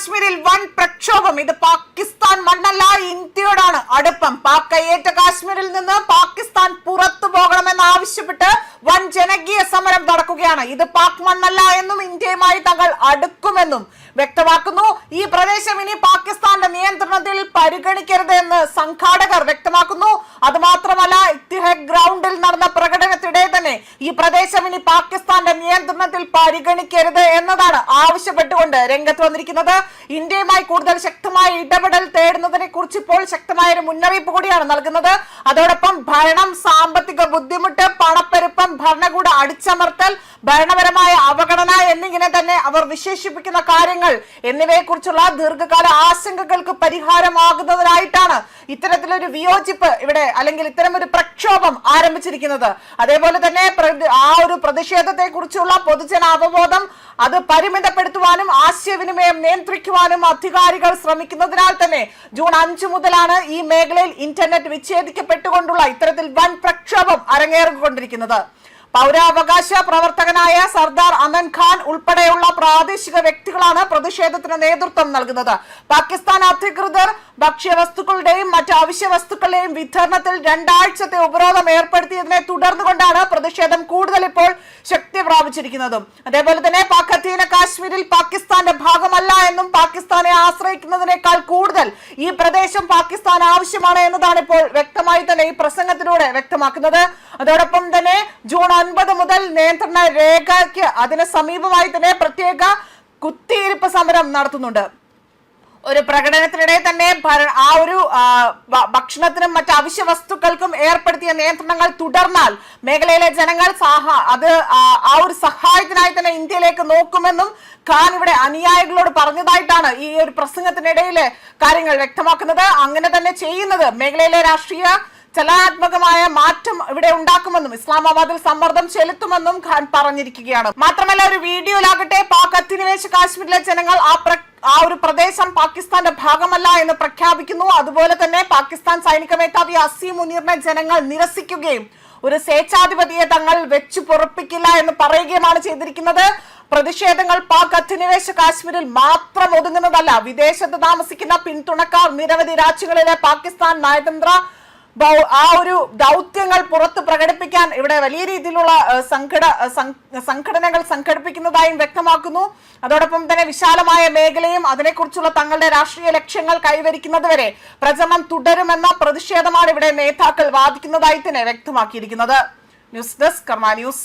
കാശ്മീരിൽ വൻ പ്രക്ഷോഭം. ഇത് പാകിസ്ഥാൻ മണ്ണല്ല, ഇന്ത്യയോടാണ് അടുപ്പം. പാക് കയ്യേറ്റ കാശ്മീരിൽ നിന്ന് പാകിസ്ഥാൻ പുറത്തു പോകണമെന്ന് ആവശ്യപ്പെട്ട് വൻ ജനകീയ സമരം നടക്കുകയാണ്. ഇത് പാക് മണ്ണല്ല എന്നും ഇന്ത്യയുമായി തങ്ങൾ അടുക്കുമെന്നും വ്യക്തമാക്കുന്നു. ഈ പ്രദേശം ഇനി പാകിസ്ഥാന്റെ നിയന്ത്രണത്തിൽ പരിഗണിക്കരുത് എന്ന് സംഘാടകർ വ്യക്തമാക്കുന്നു. അതുമാത്രമല്ല, ഇത്തിഹാദ് ഗ്രൗണ്ടിൽ നടന്ന പ്രകടനത്തിനിടെ തന്നെ ഈ പ്രദേശം ഇനി പാകിസ്ഥാന്റെ നിയന്ത്രണത്തിൽ പരിഗണിക്കരുത് എന്നതാണ് ആവശ്യപ്പെട്ടുകൊണ്ട് രംഗത്ത് വന്നിരിക്കുന്നത്. ഇന്ത്യയുമായി കൂടുതൽ ശക്തമായ ഇടപെടൽ തേടുന്നതിനെ കുറിച്ച് ഇപ്പോൾ ശക്തമായ ഒരു മുന്നറിയിപ്പ് കൂടിയാണ് നൽകുന്നത്. അതോടൊപ്പം ഭരണം, സാമ്പത്തിക ബുദ്ധിമുട്ട്, പണപ്പെരുപ്പം, ഭരണകൂട അടിച്ചമർത്തൽ, ഭരണപരമായ അവഗണന എന്നിങ്ങനെ തന്നെ അവർ വിശേഷിപ്പിക്കുന്ന കാര്യങ്ങൾ എന്നിവയെ കുറിച്ചുള്ള ദീർഘകാല ആശങ്കകൾക്ക് പരിഹാരമാകുന്നതിനായിട്ടാണ് ഇത്തരത്തിലൊരു വിയോജിപ്പ് ഇവിടെ അല്ലെങ്കിൽ ഇത്തരമൊരു പ്രക്ഷോഭം ആരംഭിച്ചിരിക്കുന്നത്. അതേപോലെ തന്നെ ആ ഒരു പ്രതിഷേധത്തെ കുറിച്ചുള്ള പൊതുജന അവബോധം അത് പരിമിതപ്പെടുത്തുവാനും ആശയവിനിമയം നിയന്ത്രിക്കുവാനും അധികാരികൾ ശ്രമിക്കുന്നതിനാൽ തന്നെ ജൂൺ 5 മുതലാണ് ഈ മേഖലയിൽ ഇന്റർനെറ്റ് വിച്ഛേദിക്കപ്പെട്ടുകൊണ്ടുള്ള ഇത്തരത്തിൽ വൻ പ്രക്ഷോഭം അരങ്ങേറിക്കൊണ്ടിരിക്കുന്നത്. പൗരാവകാശ പ്രവർത്തകനായ സർദാർ അമൻ ഖാൻ ഉൾപ്പെടെയുള്ള പ്രാദേശിക വ്യക്തികളാണ് പ്രതിഷേധത്തിന് നേതൃത്വം നൽകുന്നത്. പാകിസ്ഥാൻ അധികൃതർ ഭക്ഷ്യവസ്തുക്കളുടെയും മറ്റ് അവശ്യ വസ്തുക്കളുടെയും വിതരണത്തിൽ 2 ആഴ്ചത്തെ ഉപരോധം ഏർപ്പെടുത്തിയതിനെ തുടർന്നുകൊണ്ടാണ് പ്രതിഷേധം കൂടുതൽ ഇപ്പോൾ ശക്തി പ്രാപിച്ചിരിക്കുന്നതും. അതേപോലെ തന്നെ പാക് അധീന കാശ്മീരിൽ പാകിസ്ഥാന്റെ ഭാഗമല്ല എന്നും പാകിസ്ഥാനെ ആശ്രയിക്കുന്നതിനേക്കാൾ കൂടുതൽ ഈ പ്രദേശം പാകിസ്ഥാൻ ആവശ്യമാണ് എന്നതാണ് ഇപ്പോൾ വ്യക്തമായി തന്നെ ഈ പ്രസംഗത്തിലൂടെ വ്യക്തമാക്കുന്നത്. അതോടൊപ്പം തന്നെ ജൂൺ 9 മുതൽ നിയന്ത്രണ രേഖയ്ക്ക് അതിന് സമീപമായി തന്നെ പ്രത്യേക കുത്തിയിരിപ്പ് സമരം നടത്തുന്നുണ്ട്. ഒരു പ്രകടനത്തിനിടെ തന്നെ ആ ഒരു ഭക്ഷണത്തിനും മറ്റ് അവശ്യ വസ്തുക്കൾക്കും ഏർപ്പെടുത്തിയ നിയന്ത്രണങ്ങൾ തുടർന്നാൽ മേഖലയിലെ ജനങ്ങൾ ആ ഒരു സഹായത്തിനായി തന്നെ ഇന്ത്യയിലേക്ക് നോക്കുമെന്നും ഖാൻ ഇവിടെ അനുയായികളോട് പറഞ്ഞതായിട്ടാണ് ഈ ഒരു പ്രസംഗത്തിനിടയിലെ കാര്യങ്ങൾ വ്യക്തമാക്കുന്നത്. അങ്ങനെ തന്നെ ചെയ്യുന്നത് മേഖലയിലെ രാഷ്ട്രീയ ചലനാത്മകമായ മാറ്റം ഇവിടെ ഉണ്ടാക്കുമെന്നും ഇസ്ലാമാബാദിൽ സമ്മർദ്ദം ചെലുത്തുമെന്നും ഖാൻ പറഞ്ഞിരിക്കുകയാണ്. മാത്രമല്ല, ഒരു വീഡിയോയിലാകട്ടെ പാക് അധിനിവേശ കാശ്മീരിലെ ജനങ്ങൾ ആ ഒരു പ്രദേശം പാകിസ്ഥാന്റെ ഭാഗമല്ല എന്ന് പ്രഖ്യാപിക്കുന്നു. അതുപോലെ തന്നെ പാകിസ്ഥാൻ സൈനിക മേധാവി അസീം മുനീറിനെ ജനങ്ങൾ നിരസിക്കുകയും ഒരു സ്വേച്ഛാധിപതിയെ തങ്ങൾ വെച്ചു പൊറപ്പിക്കില്ല എന്ന് പറയുകയുമാണ് ചെയ്തിരിക്കുന്നത്. പ്രതിഷേധങ്ങൾ പാക് അധിനിവേശ കാശ്മീരിൽ മാത്രം ഒതുങ്ങുന്നതല്ല. വിദേശത്ത് താമസിക്കുന്ന പിന്തുണക്കാർ നിരവധി രാജ്യങ്ങളിലെ പാകിസ്ഥാൻ നയതന്ത്ര ആ ഒരു ദൗത്യങ്ങൾ പുറത്ത് പ്രകടിപ്പിക്കാൻ ഇവിടെ വലിയ രീതിയിലുള്ള സംഘടനകൾ സംഘടിപ്പിക്കുന്നതായും വ്യക്തമാക്കുന്നു. അതോടൊപ്പം തന്നെ വിശാലമായ മേഖലയും അതിനെക്കുറിച്ചുള്ള തങ്ങളുടെ രാഷ്ട്രീയ ലക്ഷ്യങ്ങൾ കൈവരിക്കുന്നതുവരെ പ്രചരണം തുടരുമെന്ന പ്രതിഷേധമാണ് ഇവിടെ നേതാക്കൾ വാദിക്കുന്നതായി തന്നെ വ്യക്തമാക്കിയിരിക്കുന്നത്. ന്യൂസ് ഡെസ്ക് കർമ്മ ന്യൂസ്.